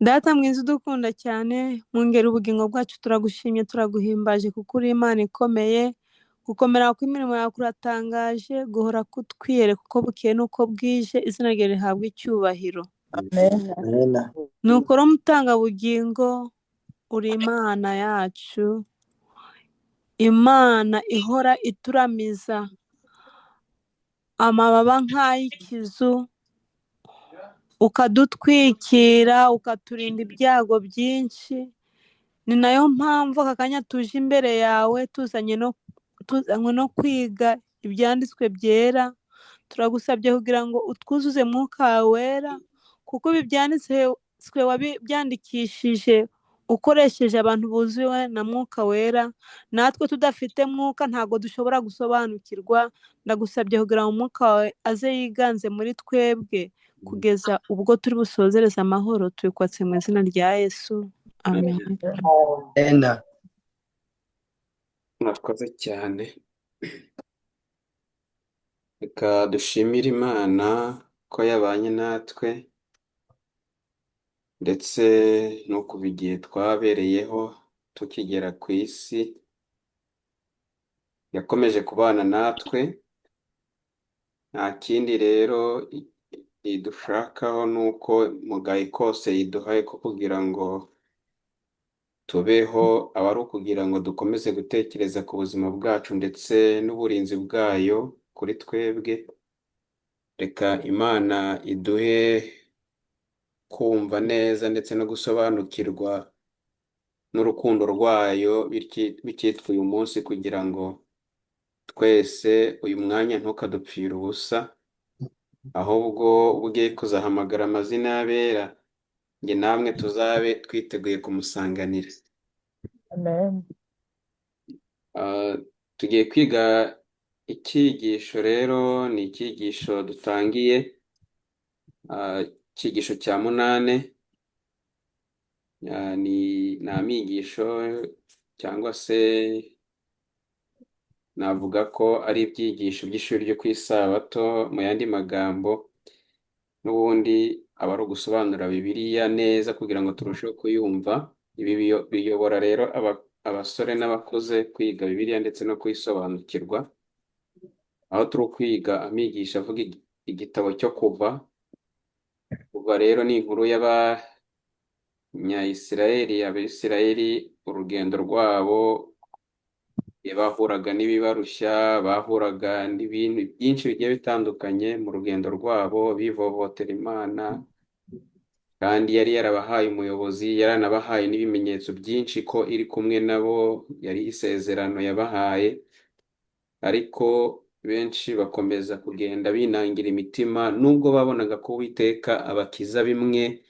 Data mwiza udukunda cyane, mwongera ubugingo bwacu turagushimye turaguhimbaje kuko uri Imana ikomeye, gukomera kw'imirimo yawe kuratangaje, guhora kutwiyereka uko bukeye n'uko bwije, izina ryawe rihabwa icyubahiro. Amen. Amen. Nukora umutangabugingo, uri Imana yacu, Imana ihora ituramiza amababa nk'ay'ikizu, ukadutwikira, ukaturinda ibyago byinshi. Ni nayo mpamvu aka kanya tuje imbere yawe tuzanywe no kwiga ibyanditswe byera. Turagusabye kugira ngo utwuzuze mwuka wawe wera, kuko ibi byanditswe wabyandikishije ukoresheje abantu buzuwe na mwuka wera. Natwe tudafite mwuka ntabwo dushobora gusobanukirwa. Ndagusabye kugira ngo umwuka wawe aze yiganze muri twebwe kugeza ubwo turi busozereze amahoro. Tubikwatse mu izina rya Yesu, amen. Amen. Murakoze cyane. Reka dushimire Imana ko yabanye natwe ndetse no kuva igihe twabereyeho tukigera ku isi, yakomeje kubana natwe. Nta kindi rero idushakaho ni uko mu gahe kose yiduhaye ko kugira ngo tubeho, aba ari ukugira ngo dukomeze gutekereza ku buzima bwacu ndetse n'uburinzi bwayo kuri twebwe. Reka Imana iduhe kumva neza ndetse no gusobanukirwa n'urukundo rwayo bikitwa uyu munsi, kugira ngo twese uyu mwanya ntukadupfire ubusa, ahubwo ugiye kuzahamagara amazina y'abera, njye namwe tuzabe twiteguye kumusanganira. Amen. Tugiye kwiga icyigisho rero, ni icyigisho dutangiye, icyigisho cya 8. Ni amigisho cyangwa se navuga ko ari ibyigisho by'ishuri ryo ku isabato. Mu yandi magambo, n'ubundi aba ari ugusobanura Bibiliya neza kugira ngo turusheho kuyumva. Ibi biyobora rero abasore n'abakuze kwiga Bibiliya ndetse no kuyisobanukirwa, aho turi kwiga amigisha avuga igitabo cyo Kuva. Kuva rero ni inkuru Abisirayeli, urugendo rwabo, bahuraga n'ibibarushya, bahuraga n'ibintu byinshi bigiye bitandukanye mu rugendo rwabo, bivovotera Imana, kandi yari yarabahaye umuyobozi, yaranabahaye n'ibimenyetso byinshi ko iri kumwe nabo, yari isezerano yabahaye. Ariko benshi bakomeza kugenda binangira imitima, nubwo babonaga ko Uwiteka abakiza bimwe,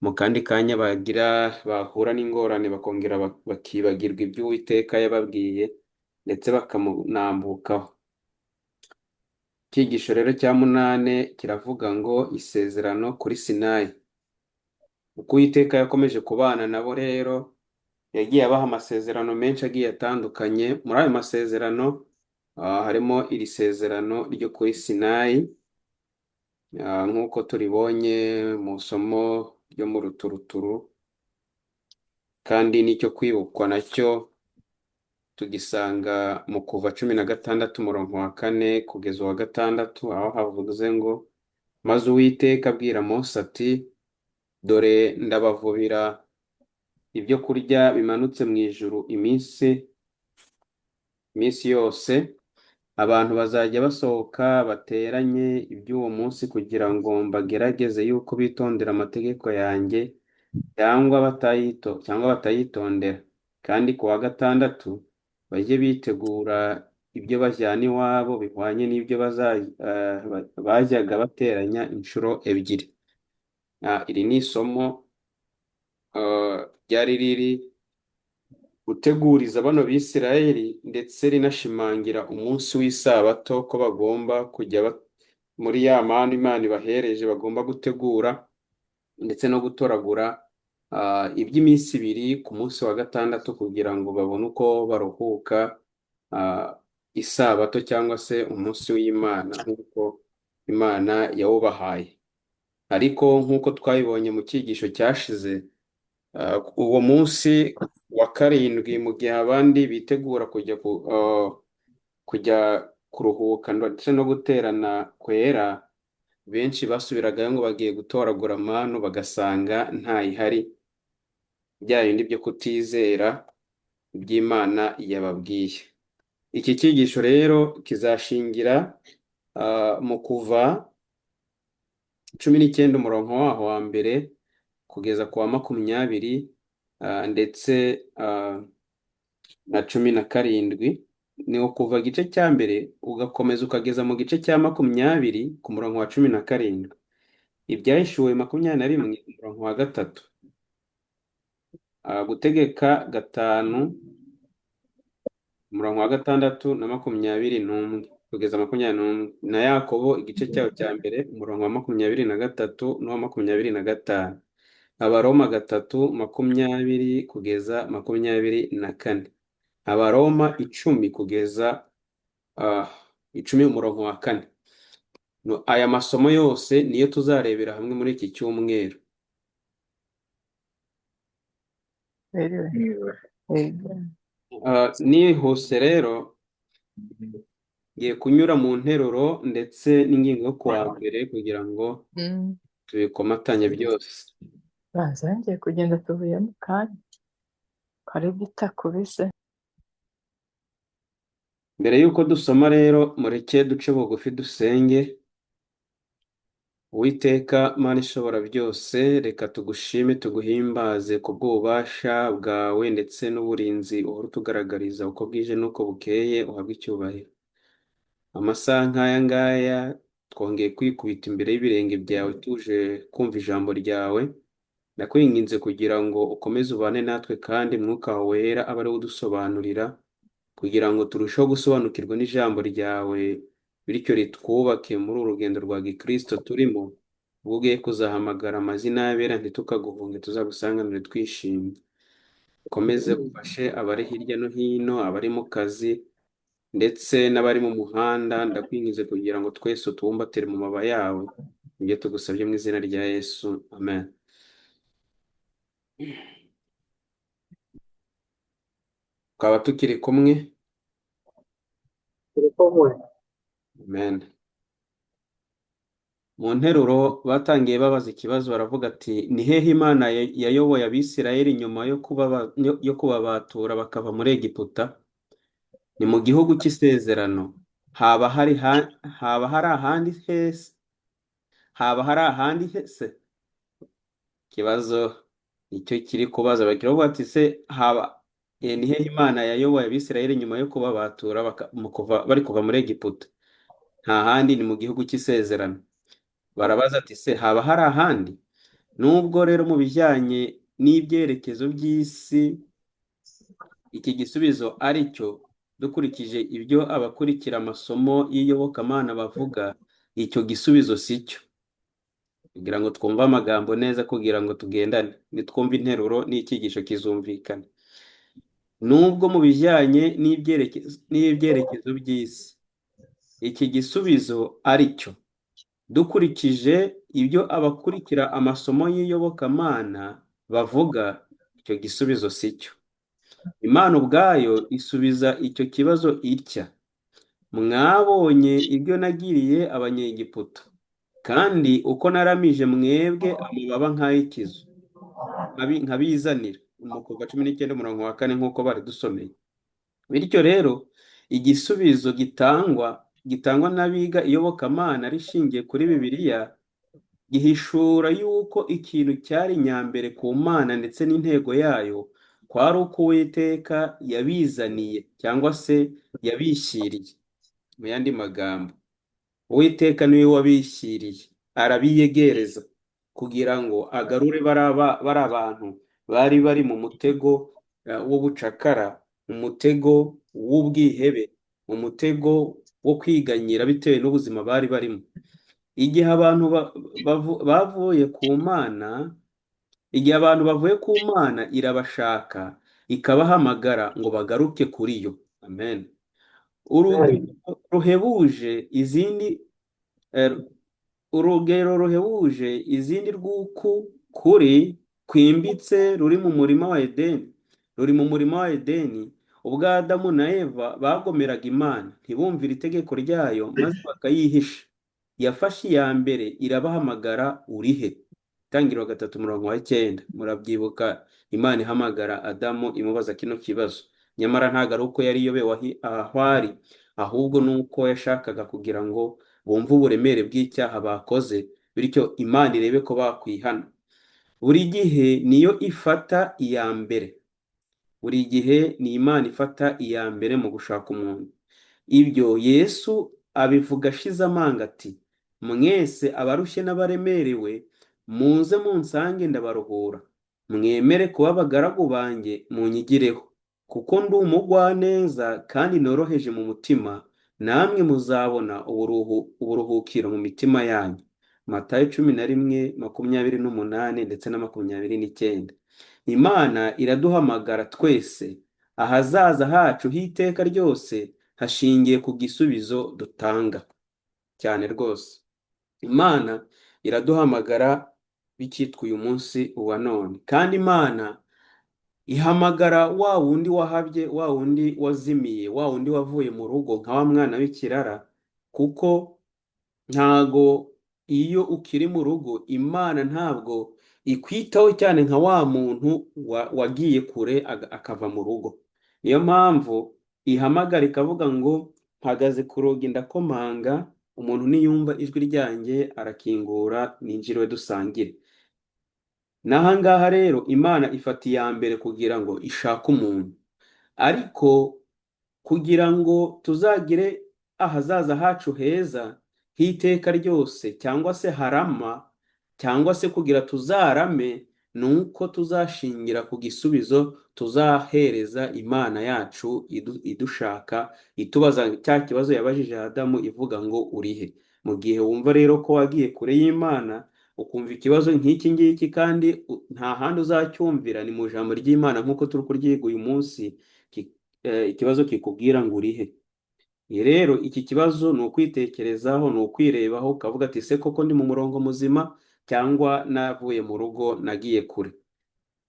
mu kandi kanya bahura n'ingorane bakongera bakibagirwa ibyo Uwiteka yababwiye ndetse bakamunambukaho. Icyigisho rero cya 8 kiravuga ngo isezerano kuri Sinayi. Uko Uwiteka yakomeje kubana nabo rero, yagiye abaha amasezerano menshi agiye atandukanye. Muri ayo masezerano harimo iri sezerano ryo kuri Sinayi, nk'uko turibonye mu isomo ryo mu ruturuturu, kandi n'icyo kwibukwa nacyo tugisanga mu Kuva 16 umurongo wa 4 kugeza uwa 6, aho havuze ngo, maze Uwiteka abwira Mose ati, dore ndabavubira ibyo kurya bimanutse mu ijuru iminsi yose. Abantu bazajya basohoka bateranye iby'uwo munsi kugira ngo mbagerageze yuko bitondera amategeko yanjye cyangwa batayitondera. Kandi ku wa 6 bajye bitegura ibyo bajyana iwabo bihwanye n'ibyo bajyaga bateranya inshuro 2. Iri ni isomo ryari riri guteguriza bano Bisirayeli, ndetse rinashimangira umunsi w'isabato ko bagomba kujya muri ya manu Imana ibahereje, bagomba gutegura ndetse no gutoragura iby'iminsi 2 ku munsi wa 6 kugira ngo babone uko baruhuka isabato cyangwa se umunsi w'Imana nk'uko Imana yawubahaye. ariko nk'uko twabibonye mu cyigisho cyashize, uwo munsi wa karindwi mu gihe abandi bitegura kujya kuruhuka ndetse no guterana kwera, benshi basubiragayo ngo bagiye gutoragura manu bagasanga ntayihari, bya bindi byo kutizera iby'Imana yababwiye. Iki cyigisho rero kizashingira mu Kuva 19 umurongo waho wa mbere kugeza ku wa 20, ndetse na 17. Ni ukuva igice cya mbere ugakomeza ukageza mu gice cya 20 ku murongo wa 17. Ibyahishuwe 21 umurongo wa 3. Gutegeka 5 umurongo wa 6 na 21 kugeza 21, na Yakobo igice cyaho cya mbere umurongo wa 23 n'uwa 25. Abaroma 3:20 kugeza 24. Abaroma 10 kugeza 10 umurongo wa 4. Aya masomo yose niyo tuzarebera hamwe muri iki cyumweru. Nihuse rero ngiye kunyura mu nteruro ndetse n'ingingo yo kuwa mbere kugira ngo tubikomatanye byose. Ngiye kugenda tuvuye mu kanya kare bitakubise. Mbere y'uko dusoma rero mureke duce bugufi dusenge. Uwiteka Mana ishobora byose, reka tugushime tuguhimbaze ku bw'ububasha bwawe ndetse n'uburinzi uhora utugaragariza uko bwije n'uko bukeye. Uhabwe icyubahiro. Amasaha nk'aya ngaya twongeye kwikubita imbere y'ibirenge byawe tuje kumva ijambo ryawe. Ndakwinginze kugira ngo ukomeze ubane natwe, kandi Mwuka wera abe ari we udusobanurira, kugira ngo turusheho gusobanukirwa n'ijambo ryawe, bityo ritwubake muri uru rugendo rwa gikristo turimo. Ubwo ugiye kuzahamagara amazina y'abera ntitukaguhunge, tuzagusanganire twishimye. Ukomeze ufashe abari hirya no hino, abari mu kazi ndetse n'abari mu muhanda. Ndakwinginze kugira ngo twese utubumbatire mu mababa yawe, ibyo tugusabye mu izina rya Yesu, amen. Twaba tukiri kumwe? Amen. Mu nteruro batangiye babaza ikibazo, baravuga ati ni hehe Imana yayoboye Abisirayeli nyuma yo kubabatura bakava muri Egiputa? Ni mu gihugu cy'isezerano. Haba hari ahandi hese? Ikibazo icyo kiri kubaza, bakiravuga ati se ni hehe Imana yayoboye Abisirayeli nyuma yo kubabatura bari kuva muri Egiputa? Nta handi, ni mu gihugu cy'isezerano. Barabaza ati se haba hari ahandi? Nubwo rero mu bijyanye n'ibyerekezo by'isi iki gisubizo ari cyo, dukurikije ibyo abakurikira amasomo y'iyobokamana bavuga, icyo gisubizo si cyo. Kugira ngo twumve amagambo neza, kugira ngo tugendane, nitwumve interuro n'icyigisho kizumvikana. Nubwo mu bijyanye n'ibyerekezo by'isi iki gisubizo ari cyo, dukurikije ibyo abakurikira amasomo y'iyobokamana bavuga, icyo gisubizo si cyo. Imana ubwayo isubiza icyo kibazo itya: mwabonye ibyo nagiriye Abanyegiputa, kandi uko naramije mwebwe amababa nk'ay'ikizu nkabizanira. Mu Kuva 19 umurongo wa 4 nk'uko bari dusomeye. Bityo rero igisubizo gitangwa n'abiga iyobokamana rishingiye kuri Bibiliya gihishura yuko ikintu cyari nyambere ku Mana ndetse n'intego yayo kwari uko Uwiteka yabizaniye cyangwa se yabishyiriye. Mu yandi magambo, Uwiteka niwe wabishyiriye, arabiyegereza kugira ngo agarure bari abantu bari bari mu mutego w'ubucakara, mu mutego w'ubwihebe, mu mutego wo kwiganyira bitewe n'ubuzima bari barimo. Igihe abantu bavuye ku Mana, igihe abantu bavuye ku Mana irabashaka ikabahamagara ngo bagaruke kuri yo. Amen. Urugendo ruhebuje izindi urugero ruhebuje izindi rw'uku kuri kwimbitse ruri mu murima wa Edeni. Ruri mu murima wa Edeni, ubwo Adamu na Eva bagomeraga Imana, ntibumvire itegeko ryayo, maze bakayihisha. Yafashe iya mbere irabahamagara, urihe? Itangiriro 3:9. Murabyibuka, Imana ihamagara Adamu imubaza kino kibazo. Nyamara ntabwo ari uko yari iyobewe aho ari, ahubwo ni uko yashakaga kugira ngo bumve uburemere bw'icyaha bakoze, bityo Imana irebe ko bakwihana. Buri gihe niyo ifata iya mbere. Buri gihe ni Imana ifata iya mbere mu gushaka umuntu. Ibyo Yesu abivuga ashize amanga ati, mwese abarushye n'abaremerewe, muze munsange ndabaruhura. Mwemere kuba abagaragu banjye, munyigireho, kuko ndi umugwaneza kandi noroheje mu mutima, namwe muzabona uburuhukiro mu mitima yanyu. Matayo 11:28 ndetse na 29. Imana iraduhamagara twese. Ahazaza hacu h'iteka ryose hashingiye ku gisubizo dutanga. Cyane rwose, Imana iraduhamagara bikitwa uyu munsi uwa none. Kandi Imana ihamagara wa wundi wahabye, wa wundi wazimiye, wa wundi wavuye mu rugo nka wa mwana w'ikirara, kuko ntago iyo ukiri mu rugo Imana ntabwo ikwitaho cyane nka wa muntu wagiye kure akava mu rugo. Niyo mpamvu ihamagara ikavuga ngo, mpagaze ku rugi ndakomanga, umuntu niyumva ijwi ryanjye arakingura, ninjire dusangire. N'aha ngaha rero Imana ifata iya mbere kugira ngo ishake umuntu. Ariko kugira ngo tuzagire ahazaza hacu heza h'iteka ryose, cyangwa se harama, cyangwa se kugira tuzarame, ni uko tuzashingira ku gisubizo tuzahereza Imana yacu idushaka, itubaza cya kibazo yabajije Adamu ivuga ngo urihe. Mu gihe wumva rero ko wagiye kure y'Imana, ukumva ikibazo nk'iki ngiki kandi nta handi uzacyumvira, ni mu ijambo ry'Imana nk'uko turi kuryiga uyu munsi, ikibazo kikubwira ngo urihe. Rero iki kibazo ni ukwitekerezaho, ni ukwirebaho, ukavuga ati se koko ndi mu murongo muzima, cyangwa navuye mu rugo nagiye kure.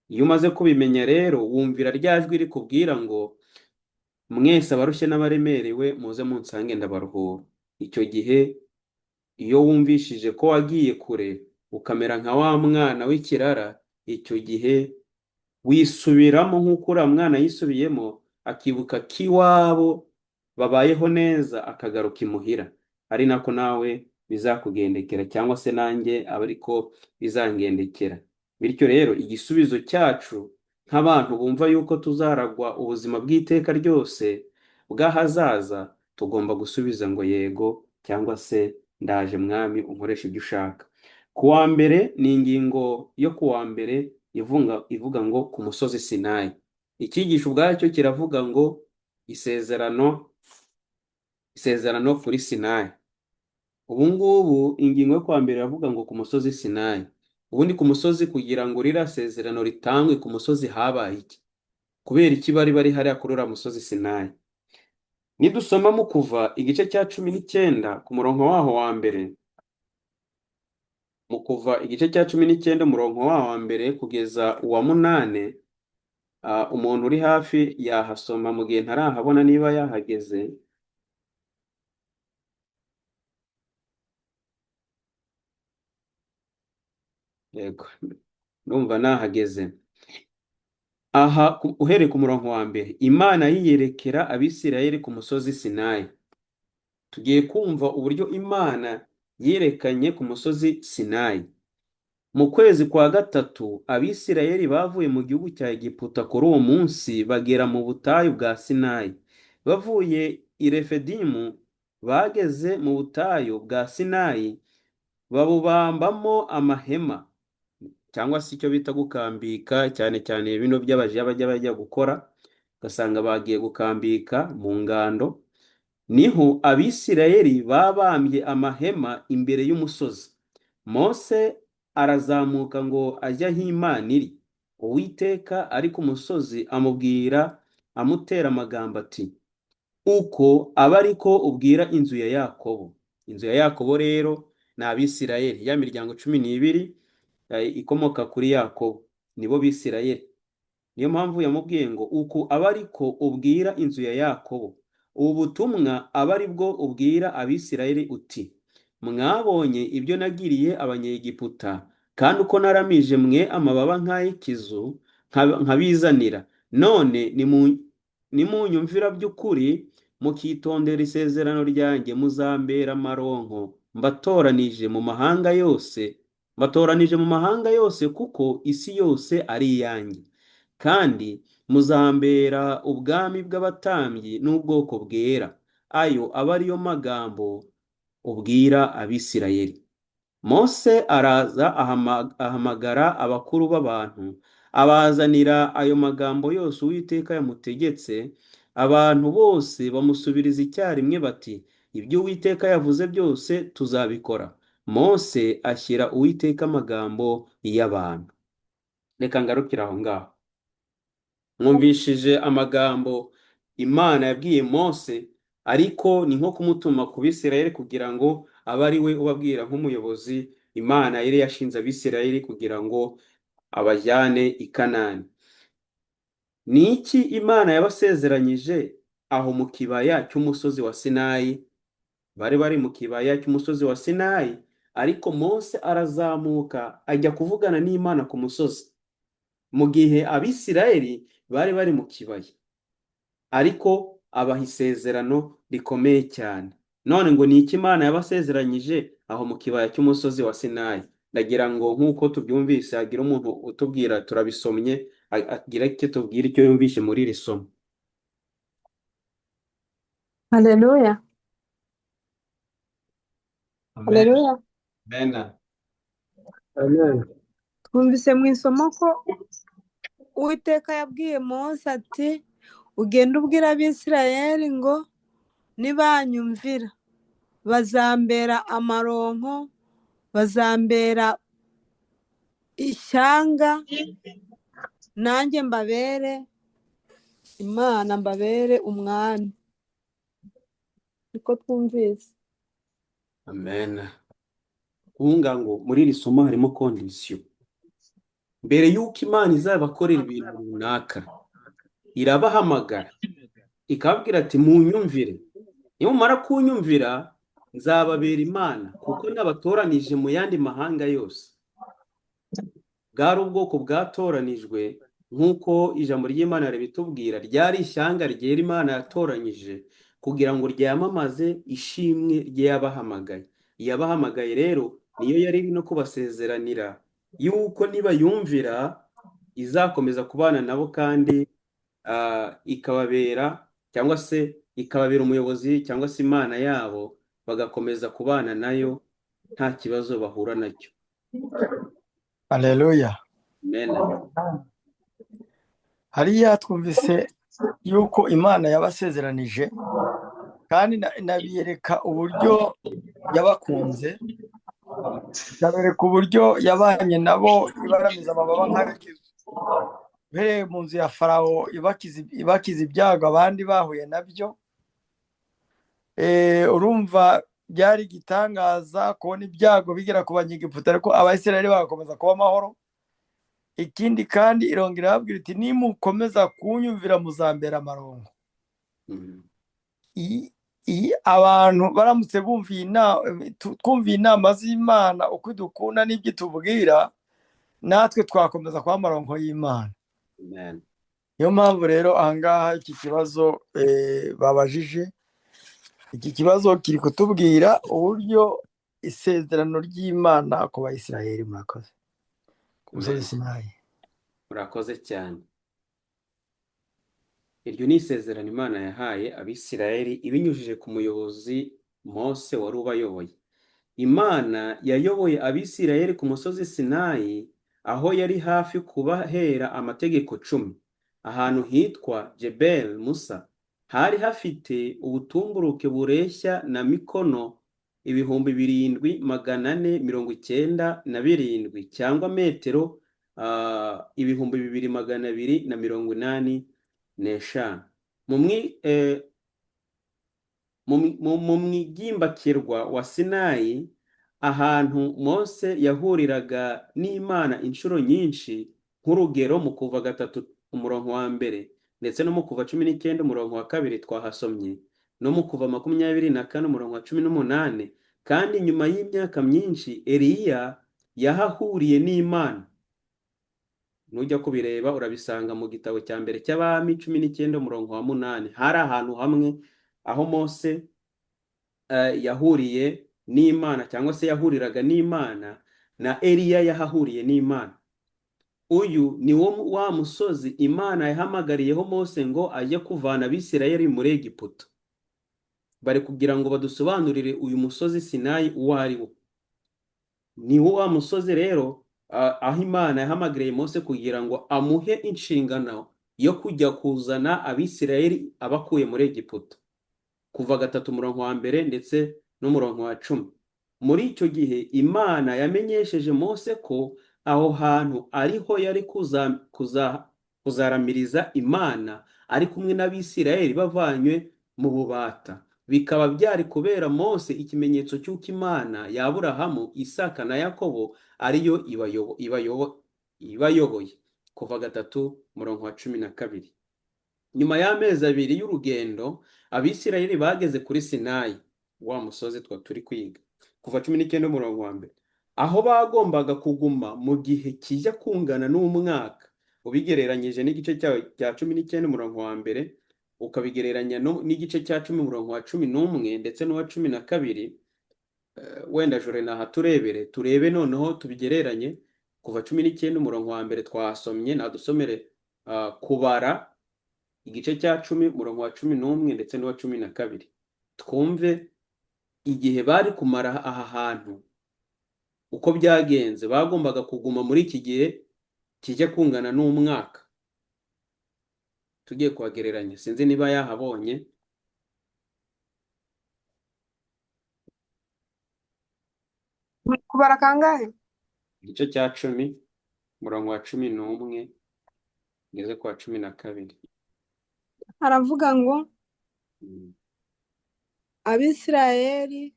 Iyo umaze kubimenya rero, wumvira rya jwi rikubwira ngo, mwese abarushye n'abaremerewe, muze munsange ndabaruhura. Icyo gihe iyo wumvishije ko wagiye kure ukamera nka wa mwana w'ikirara, icyo gihe wisubiramo nk'uko uriya mwana yisubiyemo, akibuka ko iwabo babayeho neza, akagaruka imuhira. Ari nako nawe bizakugendekera, cyangwa se nanjye aba ariko bizangendekera. Bityo rero igisubizo cyacu nk'abantu bumva yuko tuzaragwa ubuzima bw'iteka ryose bw'ahazaza, tugomba gusubiza ngo yego, cyangwa se ndaje mwami unkoresha ibyo ushaka. Ku wa mbere ni ingingo yo ku wa mbere ivuga ngo ku musozi Sinayi. Icyigisho ubwacyo kiravuga ngo isezerano kuri Sinayi. Ubu ngubu ingingo yo ku wa mbere iravuga ngo ku musozi Sinayi. Ubundi ku musozi, kugira ngo ririya sezerano ritangwe ku musozi habaye iki? Kubera iki bari hariya kuri uriya musozi Sinayi? Nidusoma mu Kuva igice cya 19 ku murongo waho wa mbere, mu Kuva igice cya 19 umurongo waho wa mbere kugeza uwa 8, umuntu uri hafi yahasoma mu gihe ntarahabona niba yahageze. Yego, numva nahageze. Aha uhereye ku murongo wa mbere, Imana yiyerekera Abisirayeli ku musozi Sinayi. Tugiye kumva uburyo Imana yerekanye ku musozi Sinayi. Mu kwezi kwa gatatu, Abisirayeli bavuye mu gihugu cya Egiputa kuri uwo munsi bagera mu butayu bwa Sinayi. Bavuye i Refedimu, bageze mu butayu bwa Sinayi, babubambamo amahema, cyangwa se icyo bita gukambika, cyane cyane bino by'abaja bajya gukora, ugasanga bagiye gukambika mu ngando. Niho Abisirayeli babambye amahema imbere y'umusozi. Mose arazamuka ngo ajya aho Imana iri. Uwiteka ari ku musozi amubwira, amutera amagambo ati, uko aba ariko ubwira inzu ya Yakobo. Inzu ya Yakobo rero ni Abisirayeli, ya miryango 12 ikomoka kuri Yakobo, nibo Bisirayeli. Niyo mpamvu yamubwiye ngo uku aba ariko ubwira inzu ya Yakobo, ubu butumwa aba ari bwo ubwira Abisirayeli uti, mwabonye ibyo nagiriye Abanyegiputa, kandi uko naramije mwe amababa nk'ay'ikizu nkabizanira. None nimunyumvira by'ukuri, mukitondera isezerano ryanjye, muzambera amaronko, mbatoranije mu mahanga yose, kuko isi yose ari iyanjye. Kandi muzambera ubwami bw'abatambyi n'ubwoko bwera. Ayo aba ariyo magambo ubwira Abisirayeli. Mose araza ahamagara abakuru b'abantu, abazanira ayo magambo yose Uwiteka yamutegetse. Abantu bose bamusubiriza icyarimwe bati, ibyo Uwiteka yavuze byose tuzabikora. Mose ashyira Uwiteka amagambo y'abantu. Reka ngarukire aho ngaho. Mwumvishije amagambo Imana yabwiye Mose, ariko ni nko kumutuma ku Bisirayeli kugira ngo abe ari we ubabwira nk'umuyobozi. Imana yari yashinze Abisirayeli kugira ngo abajyane i Kanani. Ni iki Imana yabasezeranyije aho mu kibaya cy'umusozi wa Sinayi? Bari mu kibaya cy'umusozi wa Sinayi, ariko Mose arazamuka ajya kuvugana n'Imana ku musozi, mu gihe Abisirayeli bari mu kibaya, ariko abaha isezerano rikomeye cyane. None ngo ni iki Imana yabasezeranyije aho mu kibaya cy'umusozi wa Sinayi? Ndagira ngo nk'uko tubyumvise hagira umuntu utubwira, turabisomye, agira icyo tubwira icyo yumvishe muri iri somo. Haleluya. Amen. Haleluya. Amen. Twumvise mu isomo ko Uwiteka yabwiye Mose ati, ugenda ubwira Abisirayeli ngo nibanyumvira bazambera amaronko, bazambera ishyanga, nanjye mbabere Imana, mbabere umwami. Niko twumvise. Amen. Kunga ngo muri iri somo harimo kondisiyo. Mbere y'uko Imana izabakorera ibintu runaka, irabahamagara ikababwira ati munyumvire. Nimumara kunyumvira nzababera Imana, kuko nabatoranije mu yandi mahanga yose. Bwari ubwoko bwatoranijwe, nk'uko ijambo ry'Imana ribitubwira, ryari ishyanga ryera Imana yatoranyije kugira ngo ryamamaze ishimwe ry'abahamagaye. Iyabahamagaye rero niyo yari no kubasezeranira yuko nibayumvira izakomeza kubana nabo, kandi ikababera cyangwa se ikababera umuyobozi cyangwa se Imana yabo, bagakomeza kubana nayo nta kibazo bahura nacyo. Haleluya. Amen. Hariya twumvise yuko Imana yabasezeranije, kandi nabiyereka uburyo yabakunze, nabereka uburyo yabanye nabo, ibaramiza amababa nk'abikizu. Uhereye mu nzu ya Farawo ibakiza ibyago abandi bahuye nabyo. Urumva byari igitangaza kubona ibyago bigera ku Banyegiputa, ariko Abisirayeli bagakomeza kuba amahoro. Ikindi kandi irongera irababwira iti, nimukomeza kunyumvira muzambera amaronko. Abantu baramutse twumviye inama z'Imana uko idukunda n'ibyo itubwira, natwe twakomeza kuba amaronko y'Imana. Amen. Niyo mpamvu rero ahangaha iki kibazo babajije, iki kibazo kiri kutubwira uburyo isezerano ry'Imana ku Bayisiraheli. Murakoze. Ku musozi Sinayi. Murakoze cyane. Iryo ni isezerano Imana yahaye Abisirayeli ibinyujije ku muyobozi Mose wari ubayoboye. Imana yayoboye Abisirayeli ku musozi Sinayi, aho yari hafi kubahera amategeko 10, ahantu hitwa Jebel Musa. Hari hafite ubutumburuke bureshya na mikono 7,497 cyangwa metero 2,285. Mu mwigimbakirwa wa Sinayi ahantu Mose yahuriraga n'Imana inshuro nyinshi, nk'urugero mu Kuva 3 umurongo wa mbere, ndetse no mu Kuva 19 umurongo wa kabiri twahasomye, no mu Kuva 24 umurongo wa 18. Kandi nyuma y'imyaka myinshi Eliya yahahuriye n'Imana. Nujya kubireba urabisanga mu gitabo cya mbere cy'Abami 19 umurongo wa 8. Hari ahantu hamwe aho Mose yahuriye n'Imana, cyangwa se yahuriraga n'Imana, na Eliya yahahuriye n'Imana. Uyu ni wa musozi Imana yahamagariyeho Mose ngo ajye kuvana Abisirayeli muri Egiputa. Bari kugira ngo badusobanurire uyu musozi Sinayi uwo ari wo. Ni wa musozi rero aho Imana yahamagariye Mose kugira ngo amuhe inshingano yo kujya kuzana Abisirayeli abakuye muri Egiputa. Kuva 3 umurongo wa mbere ndetse n'umurongo wa 10. Muri icyo gihe Imana yamenyesheje Mose ko aho hantu ariho yari kuzaramiriza Imana ari kumwe n'Abisirayeli bavanywe mu bubata. Bikaba byari kubera Mose ikimenyetso cy'uko Imana ya Aburahamu, Isaka na Yakobo ariyo ibayoboye. Kuva 3 umurongo wa 12. Nyuma y'amezi 2 y'urugendo, Abisirayeli bageze kuri Sinayi, wa musozi turi kwiga. Kuva 19 umurongo wa mbere, aho bagombaga kuguma mu gihe kijya kungana n'umwaka, ubigereranyije n'igice cya 19 umurongo wa mbere, ukabigereranya n'igice cya 10 umurongo wa 11 ndetse n'uwa 12. Wenda jore naha turebe noneho tubigereranye. Kuva 19 umurongo wa mbere twasomye, nadusomere kubara igice cya 10 umurongo wa 11 ndetse n'uwa 12. Twumve igihe bari kumara aha hantu uko byagenze. Bagombaga kuguma muri iki gihe kijya kungana n'umwaka. Tugiye kuhagereranya, sinzi niba yahabonye. Kubara kangahe? Igice cya 10 umurongo wa 11 ngeze kwa 12. Haravuga ngo Abisirayeli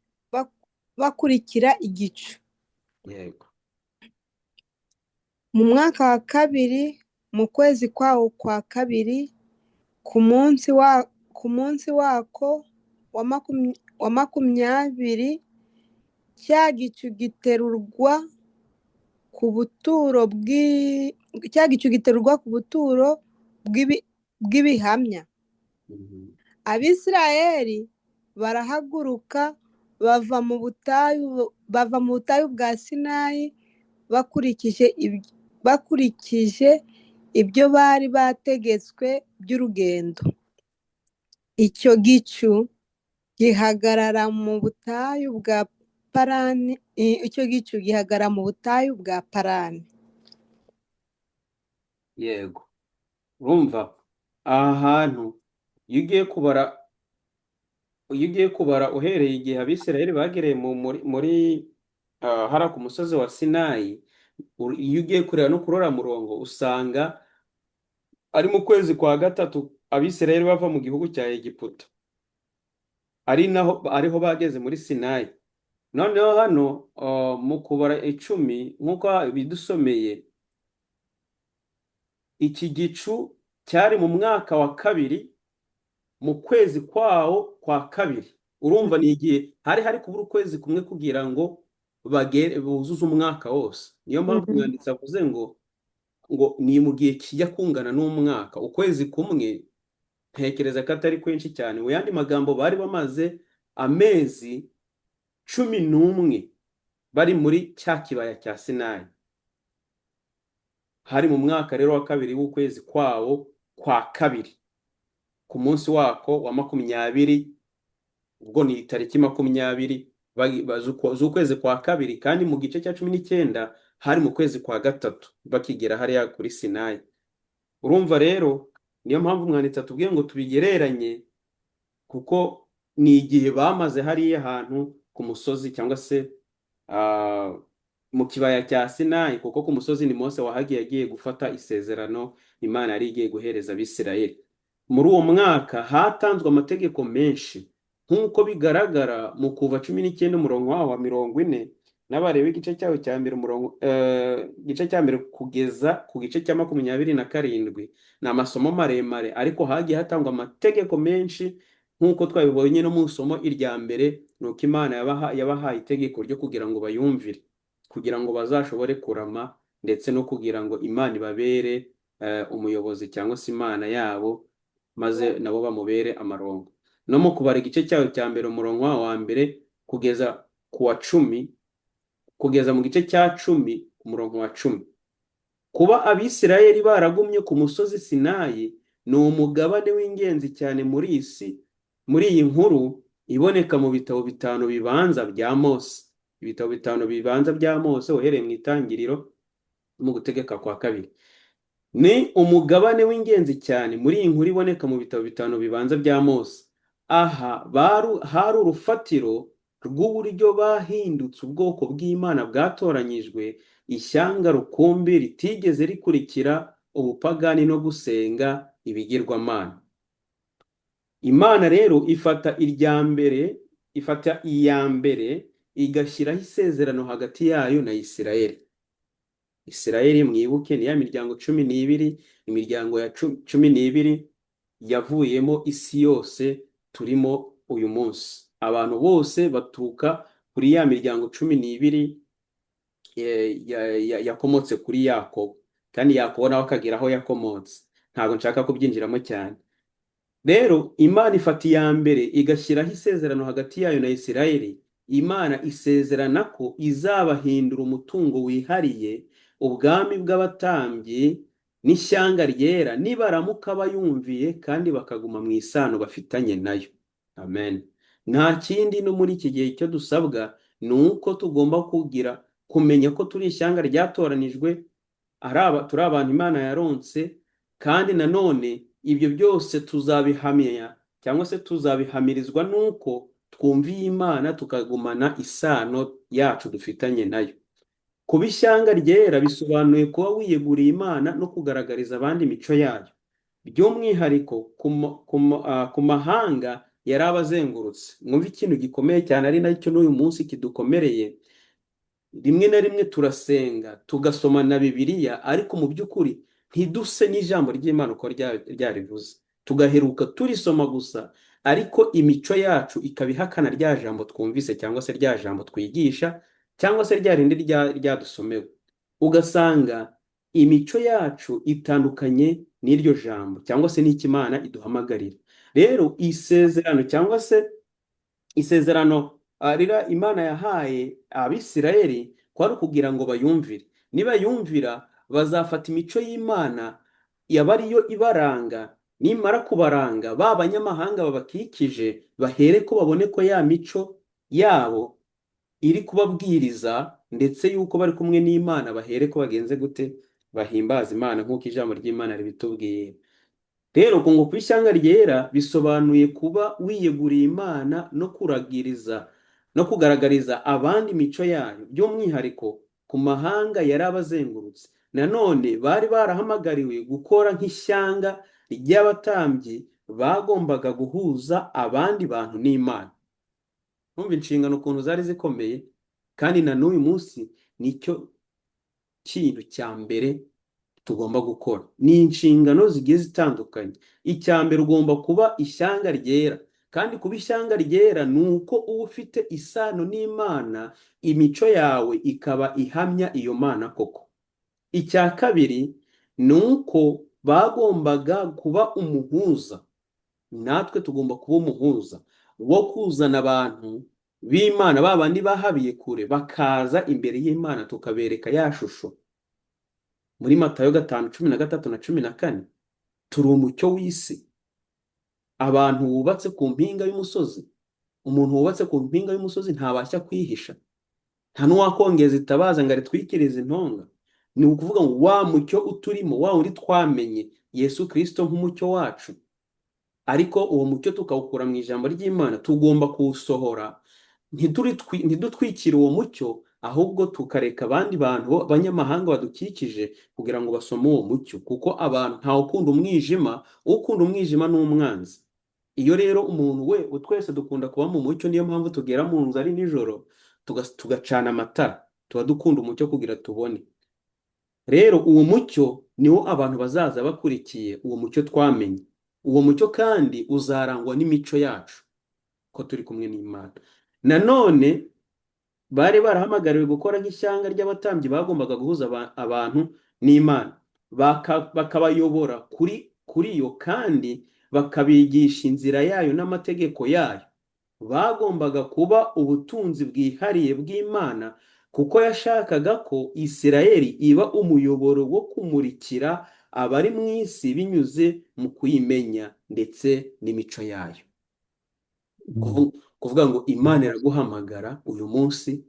bakurikira igicu. Yego. Mu mwaka wa 2 mu kwezi kwawo kwa 2 ku munsi wako wa 20, cya gicu giterurwa ku buturo bw'ibihamya. Abisirayeli barahaguruka bava mu butayu bwa Sinayi bakurikije ibyo bari bategetswe by'urugendo. Icyo gicu gihagarara mu butayu bwa Parani. Yego. Urumva aha hantu iyo ugiye kubara uhereye igihe Abisirayeli bagereye muri hara ku musozi wa Sinayi, iyo ugiye kureba no kurora murongo usanga ari mu kwezi kwa 3 Abisirayeli bava mu gihugu cya Egiputa, ariho bageze muri Sinayi. Noneho hano mu kubara 10 nk'uko bidusomeye, iki gicu cyari mu mwaka wa 2 mu kwezi kwawo kwa 2. Urumva ni igihe hari kubura ukwezi kumwe kugira ngo buzuze umwaka wose. Niyo mpamvu umwanditsi avuze ngo ni mu gihe kijya kungana n'umwaka. Ukwezi kumwe ntekereza ko atari kwinshi cyane. Mu yandi magambo bari bamaze amezi 11 bari muri cya kibaya cya Sinayi. Hari mu mwaka rero wa 2 w'ukwezi kwawo kwa 2 ku munsi wako wa 20, ubwo ni tariki 20 z'ukwezi kwa 2, kandi mu gice cya 19 hari mu kwezi kwa 3 bakigera hariya kuri Sinayi. Urumva rero niyo mpamvu umwanditsi atubwiye ngo tubigereranye, kuko ni igihe bamaze hariya hantu ku musozi, cyangwa se mu kibaya cya Sinayi, kuko ku musozi ni Mose wahagiye agiye gufata isezerano Imana yari igiye guhereza Abisirayeli. Muri uwo mwaka hatanzwe amategeko menshi nk'uko bigaragara mu Kuva 19 umurongo wa 40 n'abareba igice cyaho cya mbere igice cya mbere kugeza ku gice cya 27, ni amasomo maremare, ariko hagiye hatangwa amategeko menshi nk'uko twabibonye no mu isomo irya mbere, ni uko Imana yabahaye itegeko ryo kugira ngo bayumvire, kugira ngo bazashobore kurama, ndetse no kugira ngo Imana ibabere umuyobozi cyangwa se Imana yabo, maze nabo bamubere amarongo. No mu kubara igice cyaho cya mbere umurongo wa mbere kugeza ku wa 10, kugeza mu gice cya 10 umurongo wa 10, kuba Abisirayeli baragumye ku musozi Sinayi ni umugabane w'ingenzi cyane muri iyi nkuru iboneka mu bitabo 5 bibanza bya Mose. Ibitabo 5 bibanza bya Mose uhereye mu itangiriro mu gutegeka kwa 2, ni umugabane w'ingenzi cyane muri iyi nkuru iboneka mu bitabo 5 bibanza bya Mose. Aha hari urufatiro rw'uburyo bahindutse ubwoko bw'Imana bwatoranyijwe, ishyanga rukumbi ritigeze rikurikira ubupagani no gusenga ibigirwamana. Imana rero ifata iya mbere igashyiraho isezerano hagati yayo na Isirayeli. Isirayeli mwibuke ni ya miryango 12, imiryango ya 12 yavuyemo isi yose turimo uyu munsi. Abantu bose baturuka kuri ya miryango 12 yakomotse kuri Yakobo, kandi Yakobo nawe akagira aho yakomotse, ntabwo nshaka kubyinjiramo cyane. Rero Imana ifata iya mbere igashyiraho isezerano hagati yayo na Isirayeli. Imana isezerana ko izabahindura umutungo wihariye, ubwami bw'abatambyi n'ishyanga ryera, nibaramuka bayumviye kandi bakaguma mu isano bafitanye nayo. Amen. Nta kindi no muri iki gihe icyo dusabwa ni uko tugomba kumenya ko turi ishyanga ryatoranijwe, turi abantu Imana yaronse, kandi nanone ibyo byose tuzabihamya cyangwa se tuzabihamirizwa nuko twumviye Imana tukagumana isano yacu dufitanye nayo. Kuba ishyanga ryera bisobanuye kuba wiyeguriye Imana no kugaragariza abandi imico yayo, by'umwihariko ku mahanga yari abazengurutse. Mwumva ikintu gikomeye cyane, ari nacyo n'uyu munsi kidukomereye. Rimwe na rimwe turasenga tugasoma na Bibiliya, ariko mu by'ukuri ntiduse n'ijambo ry'Imana uko ryarivuze. Tugaheruka turisoma gusa, ariko imico yacu ikaba ihakana rya jambo twumvise, cyangwa se rya jambo twigisha, cyangwa se rya rindi ryadusomewe. Ugasanga imico yacu itandukanye n'iryo jambo, cyangwa se n'icyo Imana iduhamagarira. Rero isezerano cyangwa se isezerano rira Imana yahaye Abisirayeli kwari ukugira ngo bayumvire. Nibayumvira bazafata imico y'Imana yaba ariyo ibaranga, nimara kubaranga ba banyamahanga babakikije bahere ko babone ko ya mico yabo iri kubabwiriza, ndetse yuko bari kumwe n'Imana bahere ko bagenze gute, bahimbaza Imana nk'uko ijambo ry'Imana ribitubwiye. Rero kungo ku ishyanga ryera bisobanuye kuba wiyeguriye Imana no kuragiriza no kugaragariza abandi imico yayo, by'umwihariko ku mahanga yari abazengurutse. Nanone bari barahamagariwe gukora nk'ishyanga ry'abatambyi bagombaga guhuza abandi bantu n'Imana. Numva inshingano ukuntu zari zikomeye, kandi na n'uyu munsi nicyo kintu cya mbere tugomba gukora. Ni inshingano zigiye zitandukanye. Icya mbere ugomba kuba ishyanga ryera, kandi kuba ishyanga ryera ni uko uba ufite isano n'Imana, imico yawe ikaba ihamya iyo Mana koko. Icya kabiri ni uko bagombaga kuba umuhuza. Natwe tugomba kuba umuhuza wo kuzana abantu b'Imana, babandi bahabiye kure, bakaza imbere y'Imana tukabereka ya shusho. Muri Matayo 5:13 na 14, turi umucyo w'isi. Abantu bubatse ku mpinga y'umusozi, umuntu wubatse ku mpinga y'umusozi ntabasha kwihisha, nta n'uwakongeza itabaza ngo aritwikirize intonga. Ni ukuvuga ngo wa mucyo uturimo, wa undi twamenye Yesu Kristo nk'umucyo wacu, ariko uwo mucyo tukawukura mu ijambo ry'Imana, tugomba kuwusohora. Ntidutwikire uwo mucyo, ahubwo tukareka abandi bantu banyamahanga badukikije kugira ngo basome uwo mucyo, kuko abantu ntawe ukunda umwijima, ukunda umwijima ni umwanzi. Iyo rero umuntu twese dukunda kuba mu mucyo, niyo mpamvu tugera mu nzu ari nijoro tugacana amatara, tuba dukunda umucyo kugira tubone. Rero uwo mucyo niwo abantu bazaza bakurikiye uwo mucyo twamenye. Uwo mucyo kandi uzarangwa n'imico yacu ko turi kumwe n'Imana. Nanone bari barahamagariwe gukora nk'ishyanga ry'abatambyi bagombaga guhuza abantu n'Imana, bakabayobora kuri yo kandi bakabigisha inzira yayo n'amategeko yayo. Bagombaga kuba ubutunzi bwihariye bw'Imana, kuko yashakaga ko Isirayeli iba umuyoboro wo kumurikira abari mu isi binyuze mu kuyimenya ndetse n'imico yayo. Kuvuga ngo Imana iraguhamagara uyu munsi,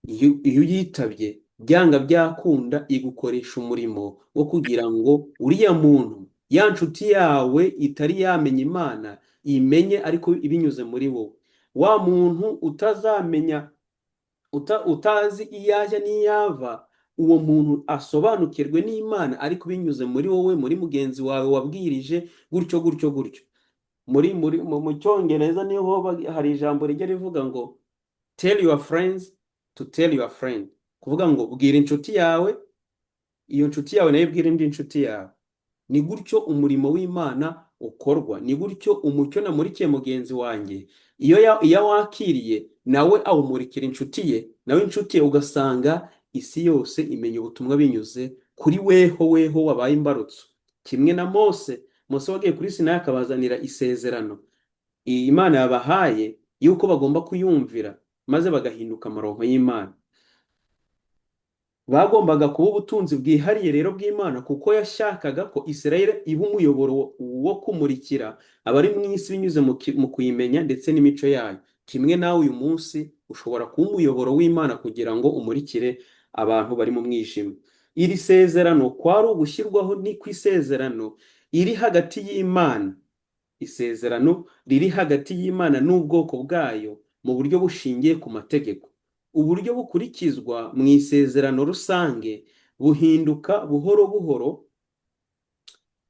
iyo uyitabye byanga byakunda igukoresha umurimo wo kugira ngo uriya muntu, ya nshuti yawe itari yamenya Imana, imenye ariko ibinyuze muri wowe. Wa muntu utazamenya, utazi iyajya n'iyava, uwo muntu asobanukirwe n'Imana ariko binyuze muri wowe, muri mugenzi wawe wabwirije, gutyo gutyo gutyo. Mu Cyongereza niho hari ijambo rijya rivuga ngo tell your friends to tell your friend. Kuvuga ngo bwira inshuti yawe, iyo nshuti yawe nayo ibwira indi nshuti yawe. Ni gutyo umurimo w'Imana ukorwa. Ni gutyo umucyo namurikiye mugenzi wanjye, iyo wakiriye nawe awumurikira inshuti ye, nawe inshuti ye ugasanga isi yose imenya ubutumwa binyuze kuri weho wabaye imbarutso. Kimwe na Mose wagiye kuri Sinayi akabazanira isezerano Imana yabahaye yuko bagomba kuyumvira maze bagahinduka amaronko y'Imana. Bagombaga kuba ubutunzi bwihariye rero bw'Imana, kuko yashakaga ko Isirayeli iba umuyoboro wo kumurikira abari mu isi binyuze mu kuyimenya ndetse n'imico yayo. Kimwe nawe uyu munsi ushobora kuba umuyoboro w'Imana kugira ngo umurikire abantu bari mu mwijima. Iri sezerano kwari ugushyirwaho ni ku isezerano iri hagati y'Imana, isezerano riri hagati y'Imana n'ubwoko bwayo mu buryo bushingiye ku mategeko. Uburyo bukurikizwa mu isezerano rusange buhinduka buhoro buhoro,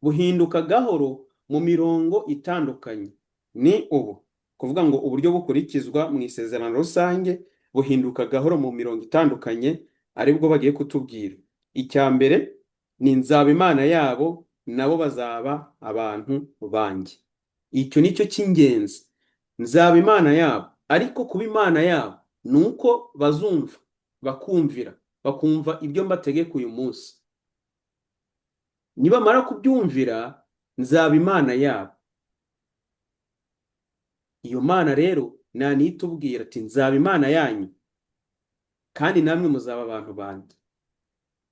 buhinduka gahoro mu mirongo itandukanye. Ni kuvuga ngo uburyo bukurikizwa mu isezerano rusange buhinduka gahoro mu mirongo itandukanye, aribwo bagiye kutubwira. Icya mbere ni nzaba Imana yabo, nabo bazaba abantu banjye. Icyo nicyo cy'ingenzi, nzaba Imana yabo. Ariko kuba Imana yabo nuko bazumva, bakumvira, bakumva ibyo mbategeka uyu munsi. Nibamara kubyumvira, nzaba Imana yabo. Iyo Mana rero nanitubwira ati nzaba Imana yanyu kandi namwe muzaba abantu banjye.